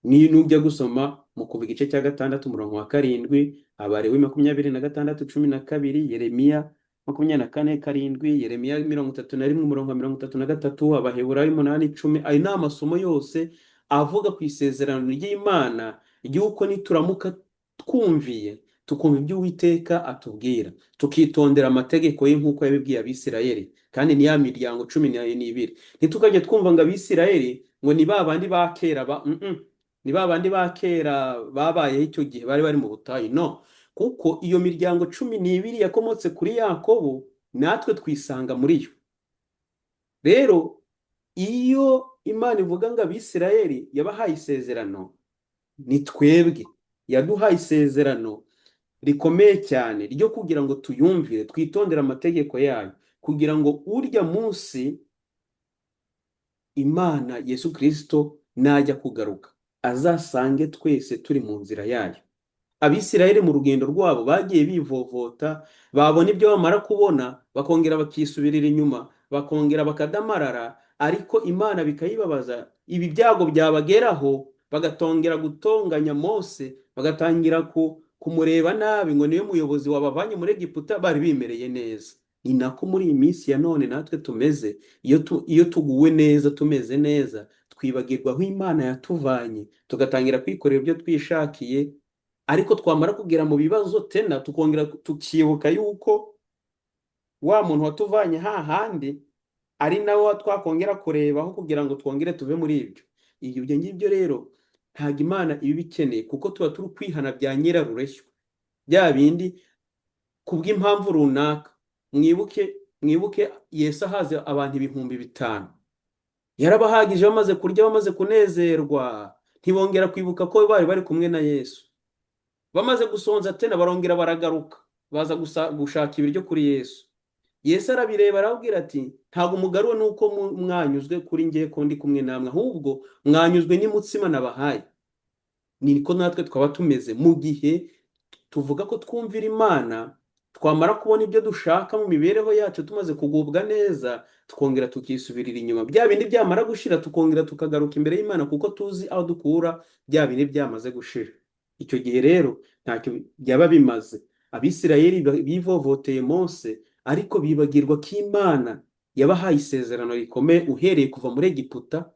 Nujya gusoma mu Kuva igice cya 6 umurongo wa 7, Abalewi 26:12, Yeremiya 24:7, Yeremiya 31 umurongo wa 33, Abaheburayo 8:10. Ayo ni amasomo yose avuga ku isezerano ry'Imana ry'uko nituramuka twumviye, tukumva ibyo Uwiteka atubwira, tukitondera amategeko ye nk'uko yabibwiye Abisirayeli. Kandi ni ya miryango 12. Ntitukajye twumva ngo Abisirayeli ngo ni babandi bakera ni babandi bakera babayeho icyo gihe bari mu butayu. No, kuko iyo miryango 12 yakomotse kuri Yakobo, natwe twisanga muri yo. Rero iyo Imana ivuga ngo Abisirayeli yabahaye isezerano, ni twebwe yaduhaye isezerano rikomeye cyane ryo kugira ngo tuyumvire, twitondere amategeko yayo, kugira ngo urya munsi Imana Yesu Kristo najya kugaruka azasange twese turi mu nzira yayo. Abisirayeli mu rugendo rwabo bagiye bivovota, babona ibyo bamara kubona bakongera bakisubirira inyuma, bakongera bakadamarara, ariko Imana bikayibabaza. Ibi byago byabageraho bagatongera gutonganya Mose, bagatangira kumureba nabi ngo niwe muyobozi wabavanye muri Egiputa, bari bimereye neza. Ni nako muri iyi minsi ya none natwe tumeze. Iyo tuguwe neza, tumeze neza, twibagirwa aho Imana yatuvanye, tugatangira kwikorera ibyo twishakiye. Ariko twamara kugera mu bibazo tena tukongera tukibuka yuko wa muntu watuvanye hahandi ari nawe twakongera kurebaho kugira ngo twongere tuve muri ibyo. Ibyo ngibyo rero ntabwo Imana ibi bikeneye, kuko tuba turi kwihana bya nyirarureshyo, bya bindi kubw'impamvu runaka. Mwibuke Yesu ahaze abantu 5,000. yarabahagije bamaze kurya, bamaze kunezerwa, ntibongera kwibuka ko bari bari kumwe na Yesu. Bamaze gusonza tena barongera baragaruka, baza gushaka ibiryo kuri Yesu. Yesu arabireba arababwira ati, ntabwo mugaruwe nuko mwanyuzwe kuri ngiye ko ndi kumwe namwe, ahubwo mwanyuzwe n'umutsima nabahaye. Niko natwe twaba tumeze mu gihe tuvuga ko twumvira Imana, twamara kubona ibyo dushaka mu mibereho yacu, tumaze kugubwa neza, tukongera tukisubirira inyuma. Bya bindi byamara gushira, tukongera tukagaruka imbere y'Imana, kuko tuzi aho dukura bya bindi byamaze gushira. Icyo gihe rero ntacyo byaba bimaze. Abisirayeli bivovoteye Mose, ariko bibagirwa ko Imana yabahaye isezerano rikomeye uhereye kuva muri Egiputa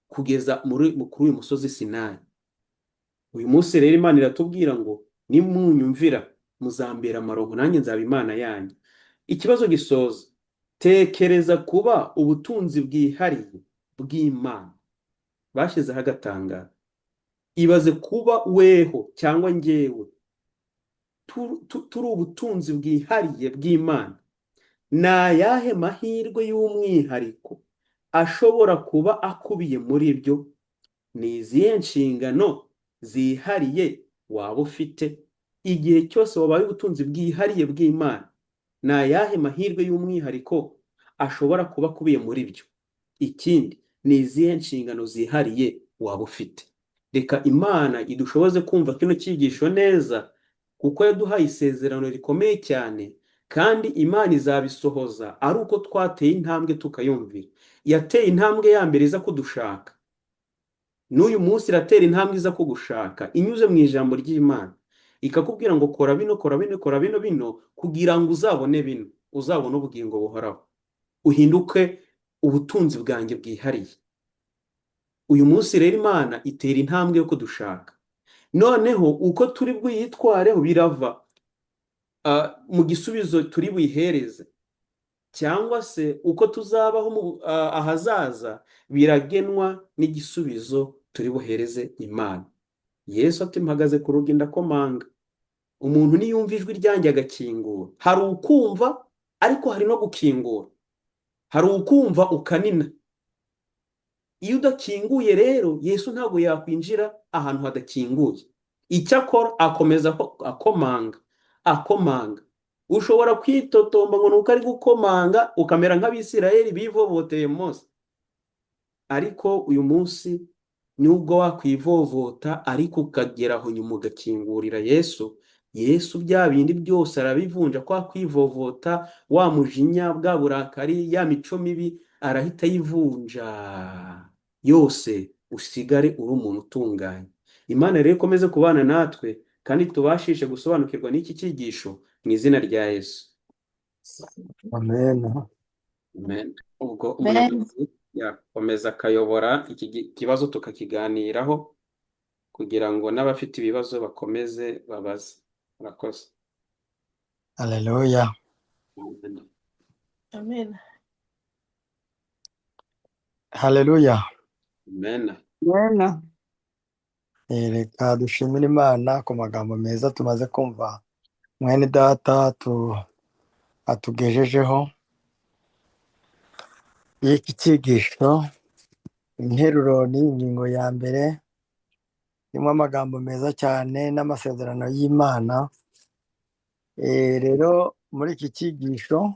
kugeza kuri uyu musozi Sinayi. Uyu munsi rero Imana iratubwira ngo nimunyumvira muzambera amaronko, nanjye nzaba Imana yanyu. Ikibazo gisoza, tekereza kuba ubutunzi bwihariye bw'Imana bashyizeho agatangaro. Ibaze kuba weho cyangwa njyewe turi ubutunzi bwihariye bw'Imana. Ni ayahe mahirwe y'umwihariko ashobora kuba akubiye muri byo? Ni izihe nshingano zihariye waba ufite? Igihe cyose wabaye ubutunzi bwihariye bw'Imana, ni ayahe mahirwe y'umwihariko ashobora kuba akubiye muri byo? Ikindi, ni izihe nshingano zihariye waba ufite? Reka Imana idushoboze kumva kino cyigisho neza, kuko yaduhaye isezerano rikomeye cyane, kandi Imana izabisohoza ari uko twateye intambwe tukayumvira. Yateye intambwe ya mbere iza kudushaka, n'uyu munsi iratera intambwe iza kugushaka inyuze mu ijambo ry'Imana, ikakubwira ngo kora bino, kora bino, kora bino bino, kugira ngo uzabone bino, uzabone ubugingo buhoraho, uhinduke ubutunzi bwanjye bwihariye. Uyu munsi rero Imana itera intambwe yo kudushaka. Noneho uko turi bwiyitwareho birava mu gisubizo turi buyihereze, cyangwa se uko tuzabaho ahazaza biragenwa n'igisubizo turi buhereze Imana. Yesu ati, mpagaze ku rugi ndakomanga, umuntu niyumva ijwi ryanjye agakingura. Hari ukumva ariko hari no gukingura, hari ukumva ukanina. Iyo udakinguye rero Yesu ntabwo yakwinjira ahantu hadakinguye. Icyo akora akomeza akomanga. Ushobora kwitotomba ngo nuko ari gukomanga ukamera nk'Abisirayeli bivovoteye Mose, ariko uyu munsi nubwo wakwivovota ariko ukagera aho nyuma ugakingurira Yesu, Yesu bya bindi byose arabivunja. Kwa kwivovota, wa mujinya, bwa burakari, ya mico mibi arahita yivunja yose, usigare uri umuntu utunganye. Imana rero ikomeze kubana natwe, kandi tubashishe gusobanukirwa n'iki cyigisho mu izina rya Yesu. Amen. Amen. Ubwo umuyobozi yakomeza akayobora iki kibazo tukakiganiraho, kugira ngo n'abafite ibibazo bakomeze babaze. Murakoze. Haleluya. Amen. Haleluya. Amen. Amen. Reka dushimire Imana ku magambo meza tumaze kumva mwene data atugejejeho. Iki cyigisho, interuro ni ingingo ya mbere, irimo amagambo meza cyane n'amasezerano y'Imana. Rero muri iki cyigisho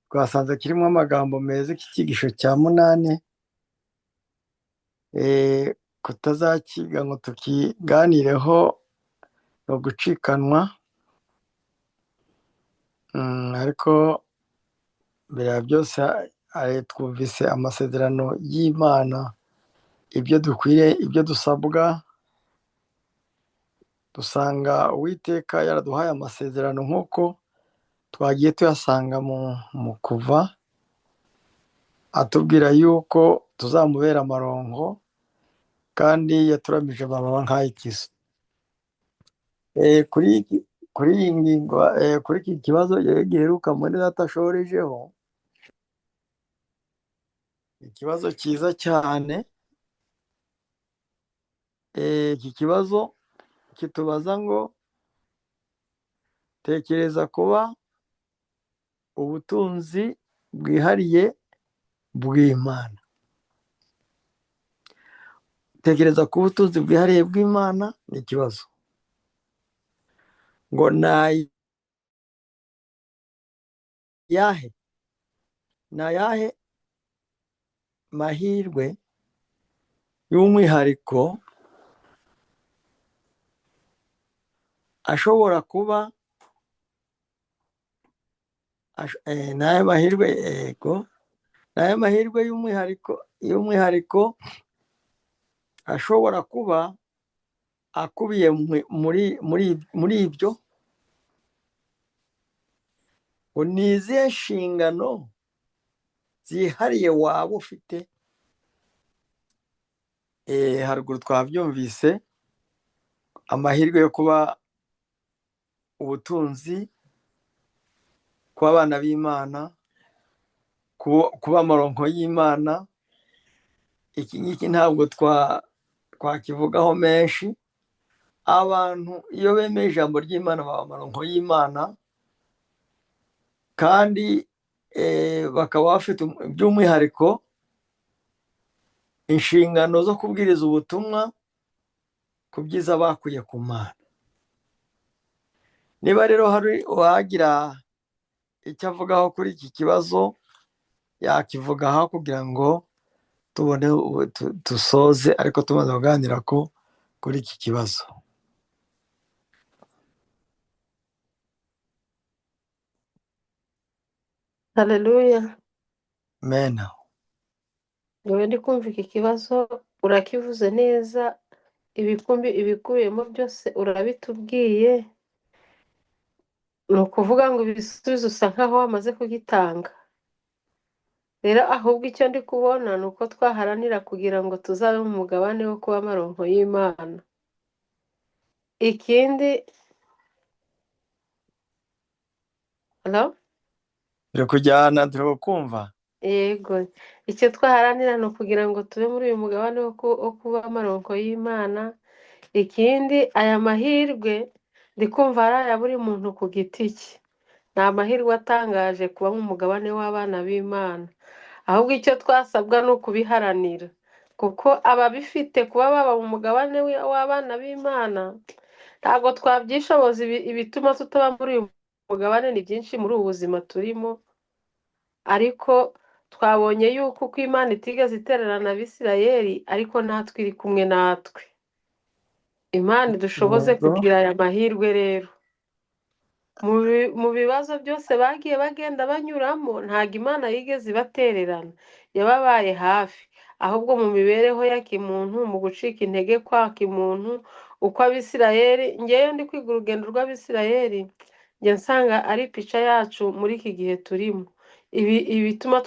twasanze kirimo amagambo meza. Iki cyigisho cya 8 kutazakiga ngo tukiganireho no gucikanwa, ariko mbere ya byose twumvise amasezerano y'Imana, ibyo dukwiriye, ibyo dusabwa. Dusanga Uwiteka yaraduhaye amasezerano nk'uko twagiye tuyasanga mu Kuva, atubwira yuko tuzamubera amaronko, kandi yaturamije amababa nk'ay'ikizu. Kuri iyi ngingo, kuri iki kibazo giheruka muri data ashorejeho, ikibazo cyiza cyane. Iki kibazo kitubaza ngo, tekereza kuba ubutunzi bwihariye bw'Imana. tekereza ku butunzi bwihariye bw'Imana ni ikibazo. Ngo ni ayahe mahirwe y'umwihariko ashobora kuba ni ayahe mahirwe ni ayahe mahirwe y'umwihariko ashobora kuba akubiye muri ibyo. ngo ni izihe nshingano zihariye waba ufite? haruguru twabyumvise amahirwe yo kuba ubutunzi, kuba abana b'Imana, kuba amaronko y'Imana. Iki ngiki ntabwo twakivugaho menshi. Abantu iyo bemeye ijambo ry'Imana baba amaronko y'Imana, kandi bakaba bafite by'umwihariko inshingano zo kubwiriza ubutumwa ku byiza bakuye ku Mana. Niba rero hari uwagira icyo avugaho kuri iki kibazo yakivugaho kugira ngo tubone dusoze, ariko tumaze kuganira kuri iki kibazo. Haleluya. Amen. Yewe ndi kumva iki kibazo urakivuze neza, ibikubiyemo byose urabitubwiye. Ni ukuvuga ngo ibisubizo usa nkaho wamaze kugitanga. Rero ahubwo icyo ndi kubona ni uko twaharanira kugira ngo tuzabe mu mugabane wo kuba amaronko y'Imana. Ikindi, hello? Turi kujyana, turi kumva. Yego, icyo twaharanira ni ukugira ngo tube muri uyu mugabane wo kuba amaronko y'Imana. Ikindi, aya mahirwe ndi kumva ari aya buri muntu ku giti cye. Ni amahirwe atangaje kuba mu mugabane w'abana b'Imana. Ahubwo icyo twasabwa ni ukubiharanira, kuko ababifite kuba baba mu mugabane w'abana b'Imana ntabwo twabyishoboza. Ibituma tutaba muri uyu mugabane ni byinshi muri ubu buzima turimo, ariko twabonye yuko uko Imana itigeze itererana Abisirayeli, ariko natwe iri kumwe natwe. Imana idushoboze kugira aya mahirwe rero. Mu bibazo byose bagiye bagenda banyuramo, ntabwo Imana yigeze ibatererana, yababaye hafi. Ahubwo mu mibereho ya kimuntu, mu gucika intege kwa kimuntu, uko Abisirayeli, ngewe ndi kwiga urugendo rw'Abisirayeli, njye nsanga ari pica yacu muri iki gihe turimo. Ibituma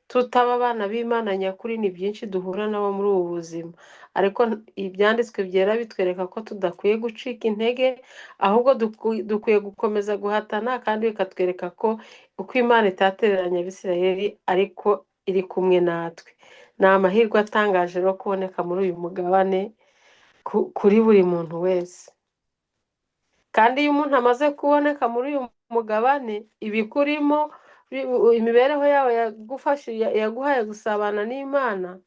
tutaba abana b'Imana nyakuri ni byinshi duhura nabo muri ubu buzima, ariko ibyanditswe byera bitwereka ko tudakwiye gucika intege, ahubwo dukwiye gukomeza guhatana, kandi bikatwereka ko uko Imana itatereranye Abisirayeli ariko iri kumwe natwe. Ni amahirwe atangaje no kuboneka muri uyu mugabane kuri buri muntu wese. Kandi iyo umuntu amaze kuboneka muri uyu mugabane, ibikurimo, imibereho yawe yaguhaye gusabana n'Imana,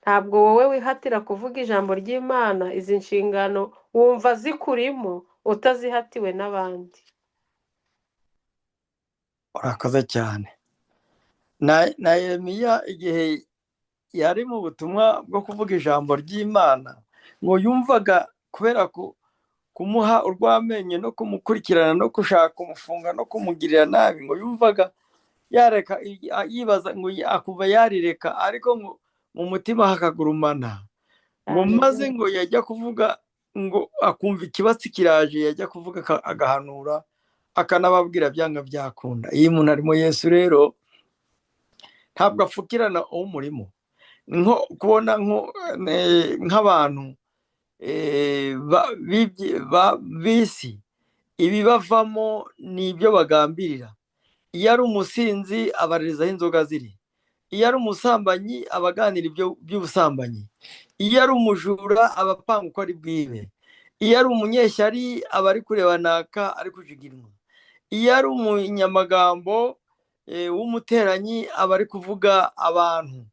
ntabwo wowe wihatira kuvuga ijambo ry'Imana. Izi nshingano wumva zikurimo utazihatiwe n'abandi. Urakoze cyane. Na Yeremiya igihe yari mu butumwa bwo kuvuga ijambo ry'Imana, ngo yumvaga kubera kumuha urw'amenyo no kumukurikirana no gushaka kumufunga no kumugirira nabi, ngo yumvaga yareka, yibaza ngo akuva yarireka, ariko ngo mu mutima hakagurumana. Ngo maze ngo yajya kuvuga, ngo akumva ikibatsi kiraje, yajya kuvuga agahanura, akanababwira byanga byakunda. Iyo umuntu arimo Yesu rero ntabwo apfukirana umurimo. Nko kubona nk'abantu b'isi, ibibavamo ni ibyo bagambirira. Iyo ari umusinzi abaririzaho inzoga ziri, iyo ari umusambanyi abaganira by'ubusambanyi, iyo ari umujura abapanga uko ari bwibe, iyo ari umunyeshyari aba ari kureba naka ari kujiginwa, iyo ari umunyamagambo w'umuteranyi aba ari kuvuga abantu.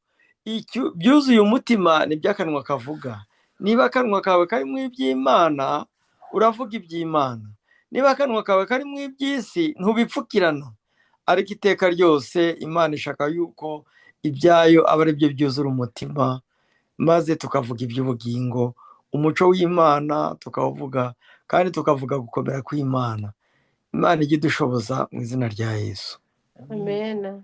Byuzuye umutima ni by'akanwa kavuga. niba akanwa kawe karimo iby'Imana uravuga iby'Imana, niba akanwa kawe karimo iby'isi ntubipfukirana. Ariko iteka ryose Imana ishaka yuko ibyayo aba ari byo byuzura umutima, maze tukavuga iby'ubugingo, umuco w'Imana tukawuvuga, kandi tukavuga gukomera kw'Imana. Imana ijye idushoboza mu izina rya Yesu. Amen.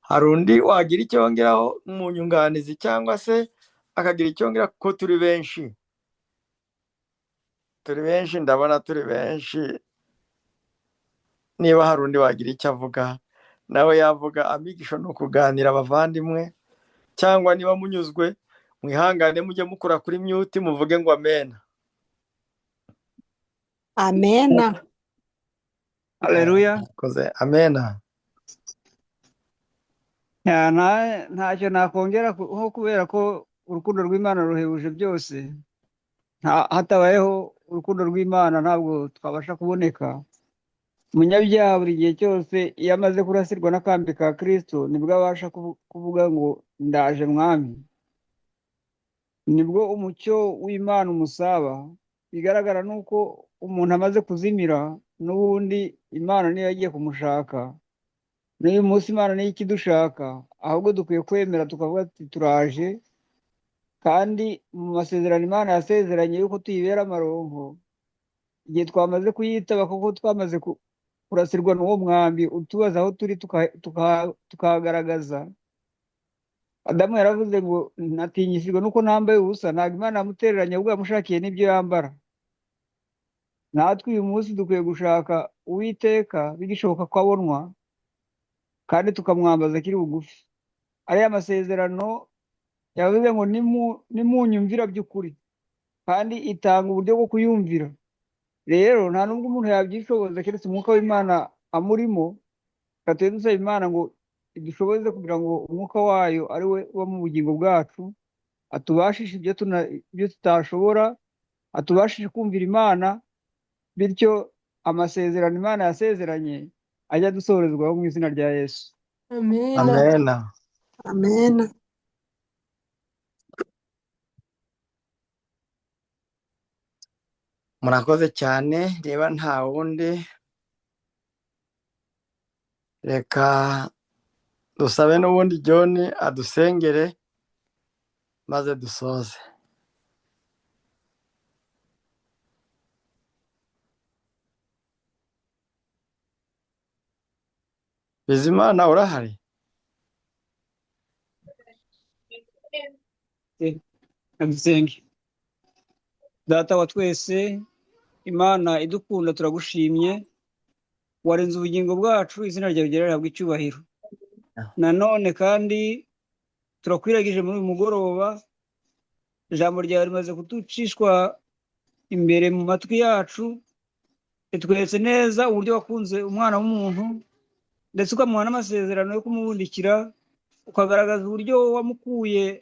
Hari undi wagira icyo yongeraho mu nyunganizi cyangwa se akagira icyo yongera, kuko turi benshi, ndabona turi benshi. Niba hari undi wagira icyo avuga nawe yavuga. Amigisho ni ukuganira abavandimwe, cyangwa niba munyuzwe mwihangane mujye mukora kuri mute muvuge ngo amen. amena. Haleluya. Koze amen. Ntacyo nakongera nko kubera ko urukundo rw'Imana ruhebuje byose. Hatabayeho urukundo rw'Imana ntabwo twabasha kuboneka. Umunyabyaha buri gihe cyose iyo amaze kurasirwa n'akambi ka Kristo nibwo abasha kuvuga ngo ndaje mwami. Nibwo umucyo w'Imana umusaba. Bigaragara nuko umuntu amaze kuzimira, n'ubundi Imana niyo yagiye kumushaka. N'uyu munsi Imana niyo ikidushaka, ahubwo dukwiye kwemera tukavuga ati turaje. Kandi mu masezerano Imana yasezeranye yuko tuyibera amaronko, igihe twamaze kuyitaba kuko twamaze kurasirwa n'uwo mwambi utubaza aho turi tukahagaragaza. Adamu yaravuze ngo natinyishijwe nuko nambaye ubusa. Ntabwo Imana yamutereranye, ahubwo yamushakiye n'ibyo yambara. Natwe uyu munsi dukwiye gushaka Uwiteka bigishoboka ko abonwa, kandi tukamwambaza akiri bugufi. Ariya masezerano yavuze ngo nimunyumvira by'ukuri, kandi itanga uburyo bwo kuyumvira. Rero nta nubwo umuntu yabyishoboza keretse umwuka w'Imana amurimo. Tujye dusaba Imana ngo idushoboze kugira ngo umwuka wayo ari we uba mu bugingo bwacu, atubashishe ibyo tutashobora, atubashishe kumvira Imana, bityo amasezerano Imana yasezeranye ajya dusohorezwaho mu izina rya Yesu. Amen. Amen. Amena. Murakoze cyane. Reba nta wundi, reka dusabe n'ubundi John adusengere maze dusoze. Bizimana urahari? Dusenge. Data wa twese, Imana idukunda, turagushimye. Warenze ubugingo bwacu, izina ryawe rihabwe icyubahiro. Nanone kandi turakwiragije muri uyu mugoroba, ijambo ryawe rimaze kuducishwa imbere mu matwi yacu. Ritweretse neza uburyo wakunze umwana w'umuntu, ndetse ukamuha n'amasezerano yo kumubundikira, ukagaragaza uburyo wamukuye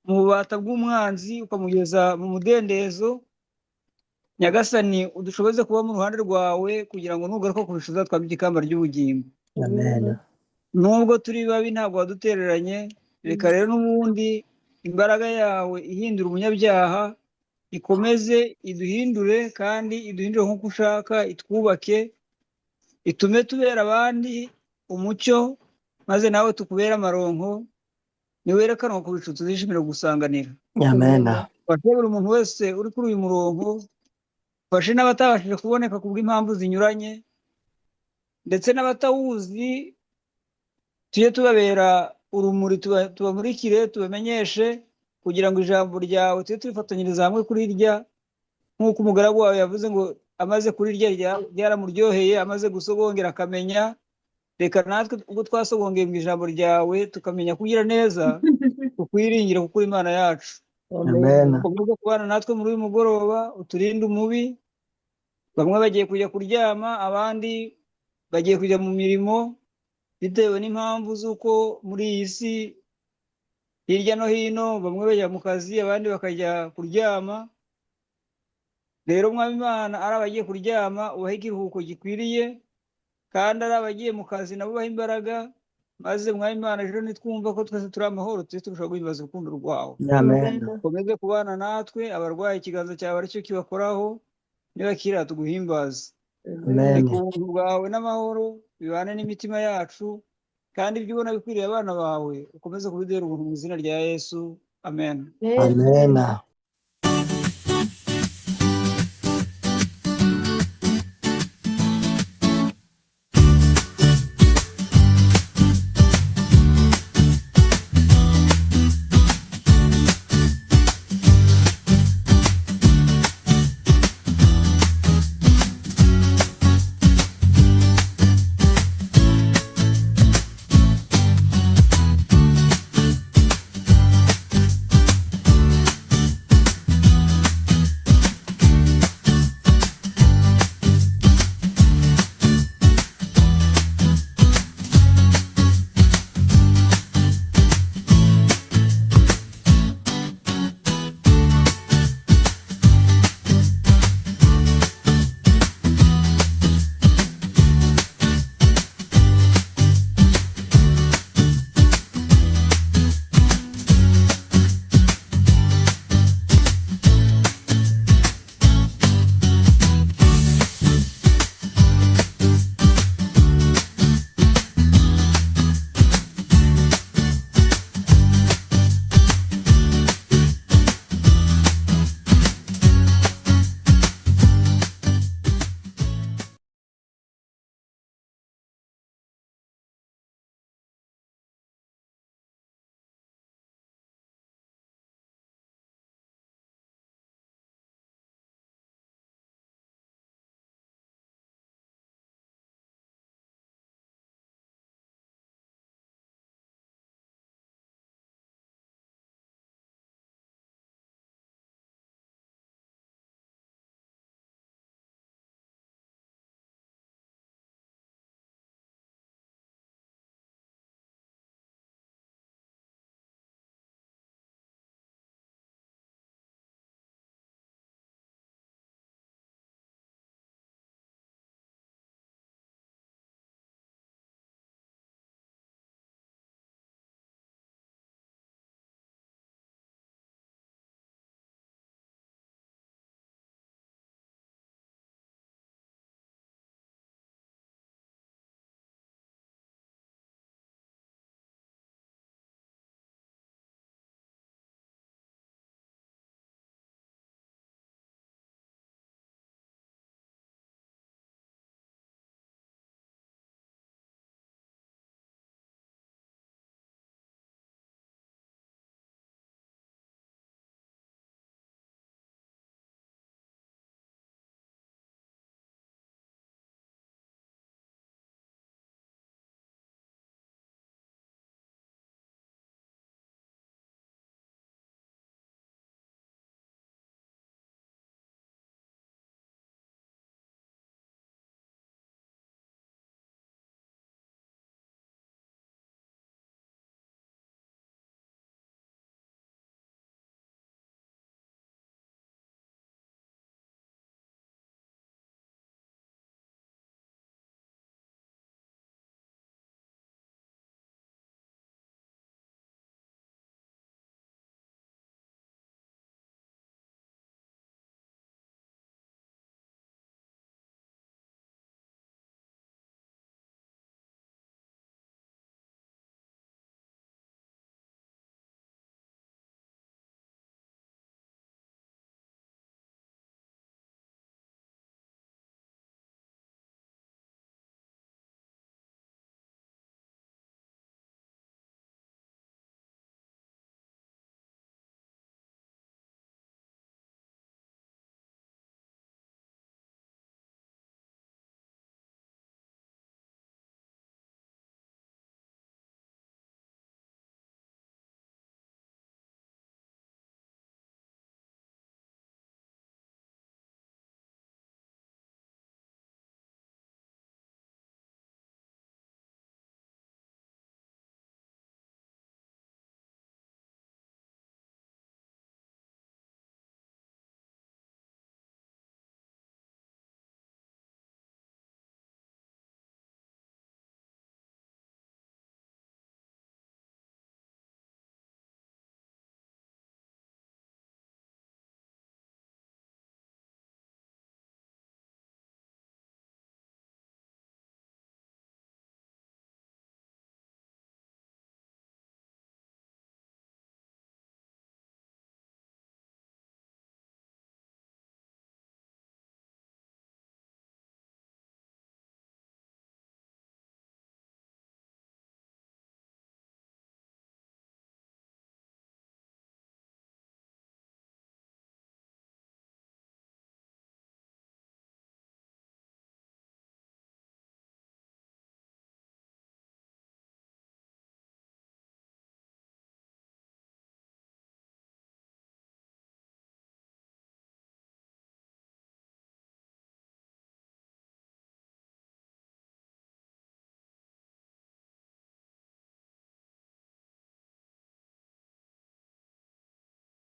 mu bubata bw'umwanzi ukamugeza mu mudendezo. Nyagasani, udushoboze kuba mu ruhande rwawe kugira ngo nugaruka kurusha twambike ikamba ry'ubugingo. Amen. Nubwo turi babi ntabwo wadutereranye. Reka rero n'ubundi imbaraga yawe ihindura umunyabyaha ikomeze iduhindure, kandi iduhindure nk'uko ushaka, itwubake, itume tubera abandi umucyo, maze nawe tukubera amaronko. Niwerekanwa ku bicu tuzishimira gusanganira. Amen. Fashe buri muntu wese uri kuri uyu murongo, fashe n'abatabashije kuboneka ku bw'impamvu zinyuranye, ndetse n'abatawuzi, tujye tubabera urumuri, tubamurikire, tubamenyeshe, kugira ngo ijambo ryawe tujye tubifatanyiriza hamwe kurirya, nk'uko umugaragu wawe yavuze ngo amaze kurirya ryaramuryoheye, amaze gusogongera akamenya. Reka natwe ubwo twasogongeye mu ijambo ryawe tukamenya kugira neza, tukwiringire kuko uri Imana yacu. Amen. Ukomeze kubana natwe muri uyu mugoroba, uturinde umubi. Bamwe bagiye kujya kuryama, abandi bagiye kujya mu mirimo, bitewe n'impamvu z'uko muri iyi si hirya no hino bamwe bajya mu kazi, abandi bakajya kuryama. Rero Mwami Imana, ari abagiye kuryama ubahe ikiruhuko gikwiriye, kandi ari abagiye mu kazi nabo ubahe imbaraga, maze mwami Imana ejo nitwumva ko twese turi amahoro tujye turushaho guhimbaza urukundo rwawe. amen Ukomeze kubana natwe, abarwaye ikiganza cyawe aricyo kibakoraho, nibakira tuguhimbaze. amen Reka ubuntu bwawe n'amahoro bibane n'imitima yacu, kandi ibyo ubona bikwiriye abana bawe ukomeze kubiduhera ubuntu mu izina rya Yesu, amen. Amen. amen